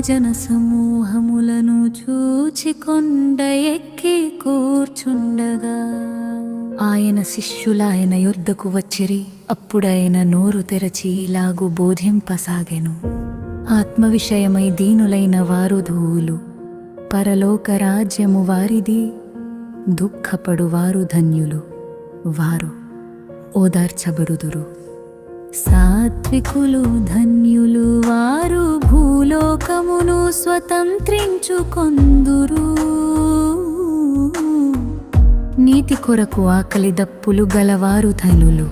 జన సమూహములను చూచి కొండ ఎక్కి కూర్చుండగా ఆయన శిష్యులాయన యొద్దకు వచ్చిరి. అప్పుడాయన నోరు తెరచి ఇలాగు బోధింపసాగెను. ఆత్మ విషయమై దీనులైన వారు ధూలు, పరలోక రాజ్యము వారిది. దుఃఖపడువారు ధన్యులు, వారు ఓదార్చబడుదురు. సాత్వికులు ధన్యులు, వారు భూలోకమును స్వతంత్రించుకొందురు. నీతి కొరకు ఆకలి దప్పులు గలవారు ధనులు,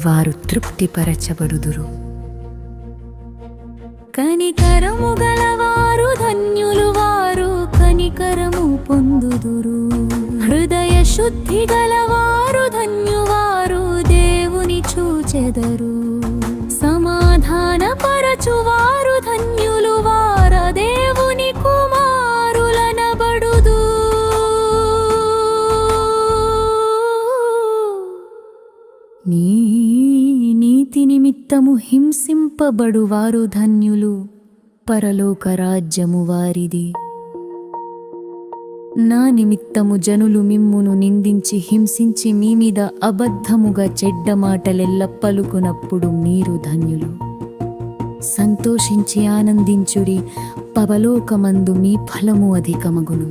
వారు తృప్తిపరచబడుదురు. కనికరము గలవారు ధన్యులు, వారు కనికరము పొందుదురు. హృదయ శుద్ధి గలవారు ధన్యువారు దేవుని చూచెదరు. సమాధాన పరచువారు ధన్యులు, వార దేవుని కుమారులనబడుదు. నీ నీతి నిమిత్తము హింసింపబడువారు ధన్యులు, పరలోక రాజ్యము వారిది. నా నిమిత్తము జనులు మిమ్మును నిందించి హింసించి మీ మీద అబద్ధముగా చెడ్డ మాటలెల్ల పలుకునప్పుడు మీరు ధన్యులు. సంతోషించి ఆనందించుడి, పరలోకమందు మీ ఫలము అధికమగును.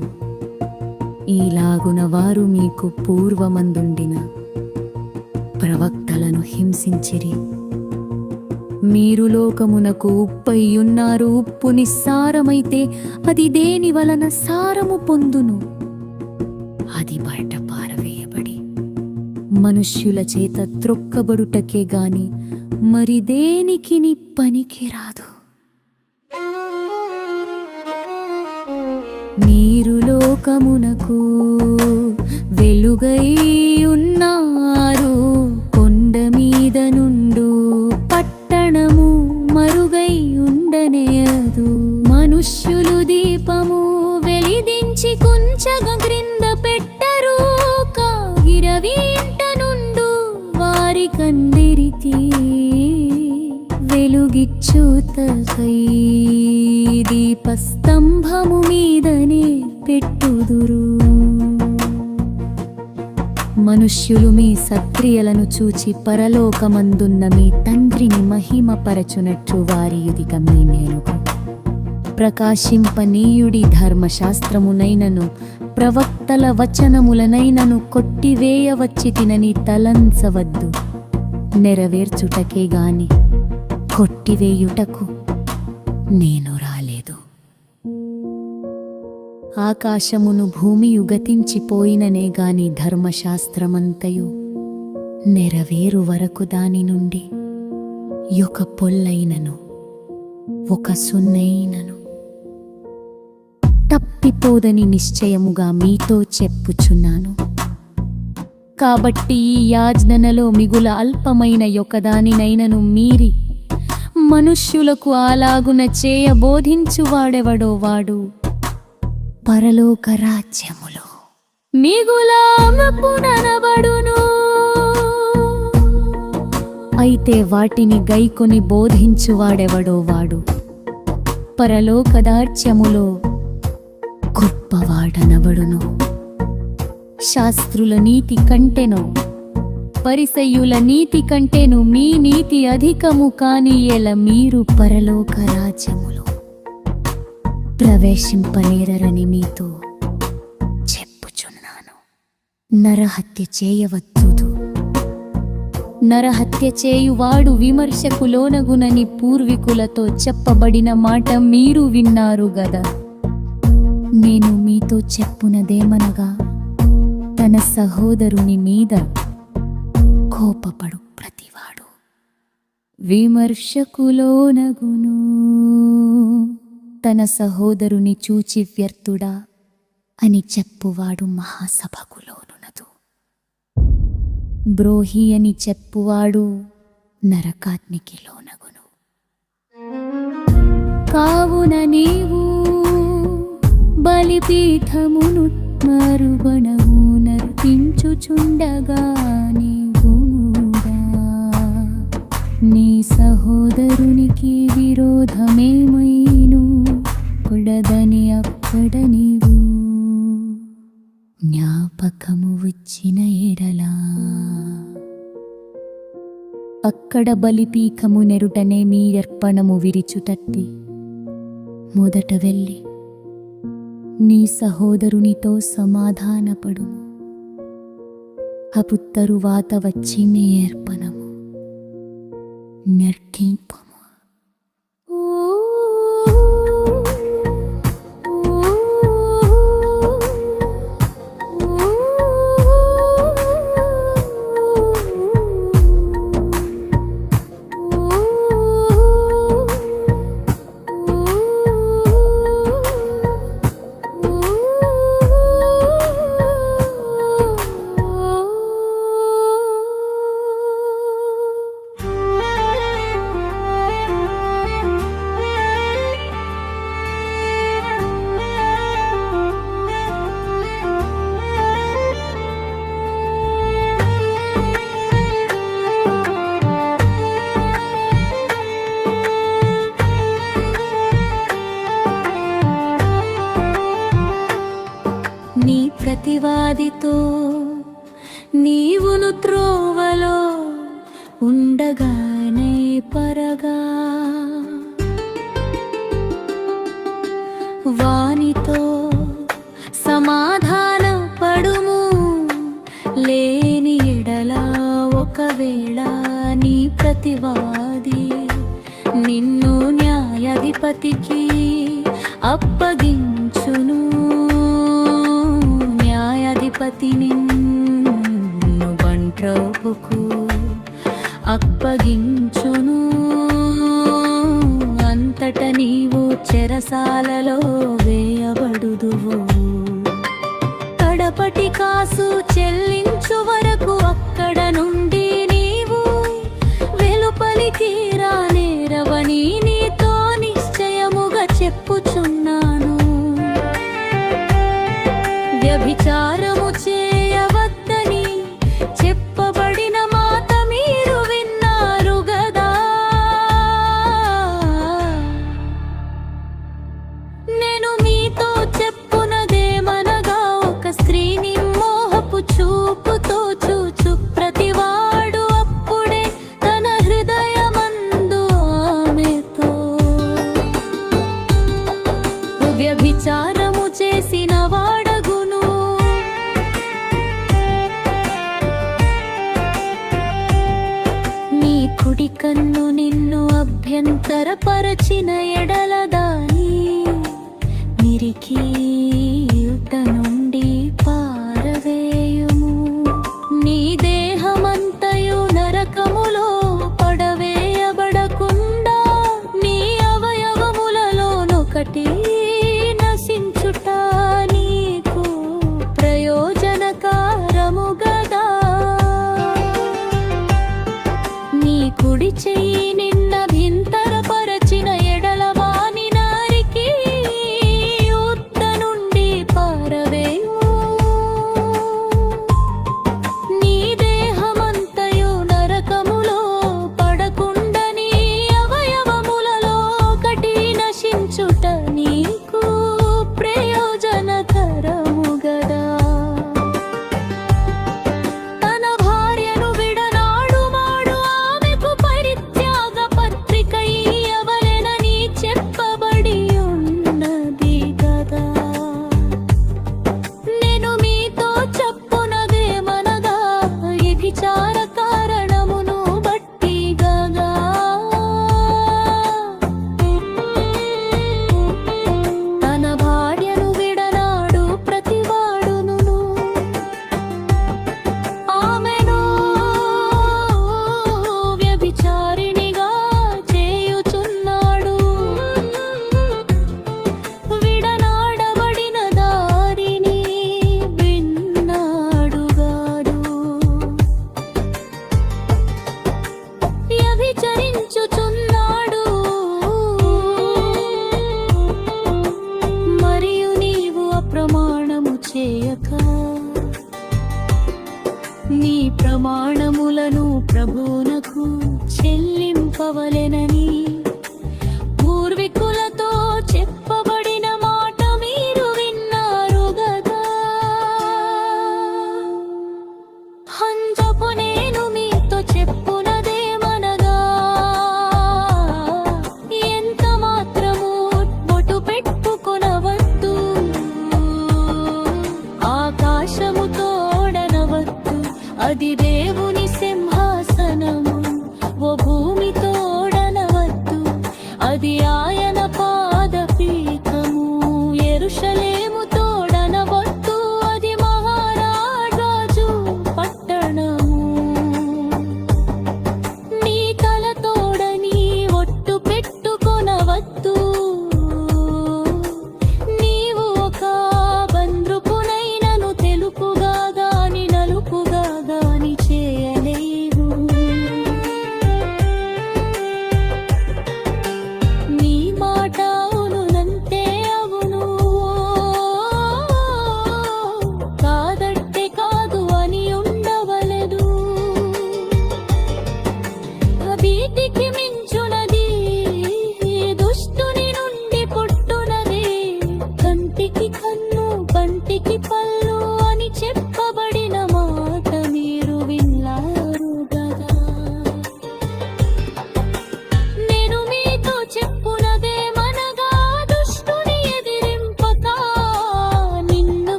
ఈలాగున వారు మీకు పూర్వమందుండిన ప్రవక్తలను హింసించిరి. మీరు లోకమునకు ఉప్పయ్యున్నారు. ఉప్పు నిస్సారమైతే అది దేని వలన సారము పొందును? అది బయట పారవేయబడి మనుష్యుల చేత త్రొక్కబడుటకే గాని మరి దేనికిని పనికి రాదు. మీరు లోకమునకు వెలుగై ఉన్నారు. కొండ మీద నుండు పట్టణము మరుగై ఉండనేయదు. మనుష్యులు దీపము వెలిగించి కుంచగ క్రింద పెట్టరు. కాగిరవి ఇంట నుండు వారి కందిరితి వెలుగిచ్చుతకై దీపస్తంభము మీదనే పెట్టుదురు. మనుష్యులు మీ సత్క్రియలను చూచి పరలోకమందున్న మీ తండ్రిని మహిమపరచునట్లు వారి యుదిక మీ మేలుకు ప్రకాశింపనీయుడి. ధర్మశాస్త్రమునైనను ప్రవక్తల వచనములనైనను కొట్టివేయవచ్చి తినని తలంచవద్దు. నెరవేర్చుటకే గాని కొట్టివేయుటకు నేను రాలేదు. ఆకాశమును భూమియు గతించిపోయిననే గాని ధర్మశాస్త్రమంతయు నెరవేరు వరకు దాని నుండి ఒక పొల్లైనను ఒక సున్నైనను తప్పిపోదని నిశ్చయముగా మీతో చెప్పుచున్నాను. కాబట్టి ఈ యాజ్ఞనలో మిగుల అల్పమైన యొకదానినైనను మీరి మనుష్యులకు అలాగున చేయ బోధించువాడెవడో వాడు పరలోక రాజ్యములో మిగులామపుననబడును. అయితే వాటిని గైకొని బోధించువాడెవడో వాడు పరలోక రాజ్యములో గొప్పవాడనబడును. శాస్త్రుల నీతి కంటెను పరిసయ్యుల నీతి కంటేను మీ నీతి అధికము కాని ఎల మీరు పరలోక రాజ్యములో ప్రవేశింపనేరని మీతో చెప్పుచున్నాను. నరహత్య చేయవద్దు. నరహత్య చేయువాడు విమర్శకు లోనగునని పూర్వీకులతో చెప్పబడిన మాట మీరు విన్నారు గదా. నేను మీతో చెప్పునదేమనగా, తన సహోదరుని మీద కోపపడు ప్రతివాడు విమర్శకు లోనగును. తన సహోదరుని చూచి వ్యర్థుడా అని చెప్పువాడు మహాసభకు లోనునదు. బ్రోహి అని చెప్పువాడు నరకాగ్నికి లోనగును. కావున నీవు బలిపీఠమును మరుగణము నర్పించుచుండగా నీ సహోదరునికి విరోధమేమైను అక్కడ బలిపీఠము నెరుటనే మీరర్పణము విరిచుటట్టి మొదట వెళ్ళి నీ సహోదరునితో సమాధానపడుము. అపుత్తరువాత వచ్చి మీ అర్పణము నర్కింపము. నీ ప్రతివాదితో నీవును త్రోవలో ఉండగానే పరగా వానితో సమాధాన పడుము. లేని ఎడల ఒకవేళ నీ ప్రతివాది నిన్ను న్యాయాధిపతికి అప్పగించును. న్యాయాధిపతి నిన్ను బంట్రోపుకు అప్పగించును. అంతట నీవు చెరసాలలో వేయబడుదువు. కడపటి కాసు చెల్లించు వరకు అక్కడ నుండి నీవు వెలుపలికి రానేరవని నీతో నిశ్చయముగా చెప్పుచున్నాను. వ్యభిచారము చేయవద్దని చెప్పబడిన మాట మీరు విన్నారు గదా. నేను మీతో చెప్పునదేమనగా, ఒక స్త్రీని మోహపు చూపుతో చూచు ప్రతివాడు అప్పుడే తన హృదయమందు ఆమెతో వ్యభిచారము చేసిన వాడగును. నీ కుడి కన్ను నిన్ను అభ్యంతరపరచిన ఎడల దాని నిరికి యుట నుండి పారవేయుము. నీ దేహమంతయు నరకములో పడవేయబడకుండా నీ అవయవములలోనొకటి నశించుట నీకు ప్రయోజనకరము గదా. నీ కుడి చెయ్యి నిన్నభ్యంతరపరచిన ఎడల వాని నరికి యుద్ధ నుండి పారవేయు. నీ దేహమంతయు నరకములో పడకుండా నీ అవయవములలో ఒకటి నశించుట నీకు ప్రయోజనకరము గదా. తన భార్యను విడనాడువాడు ఆమెకు పరిత్యాగ పత్రిక ఇయ్యవలెనని చెప్పబడి ఉన్నది గదా. నేను మీతో చెప్పునదేమనగా, వ్యభిచార కారణమును బట్టి గదా. తన భార్యను విడనాడు ప్రతివాడును ఆమెను వ్యభిచారిణిగా చేయుచున్నాడు. విడనాడబడిన దారిని విన్నాడుగాడు. వ్యభిచరించుచున్నాడు. మరియు నీవు అప్రమాణము చేయక నీ ప్రమాణములను ప్రభువునకు చెల్లింపవలెనని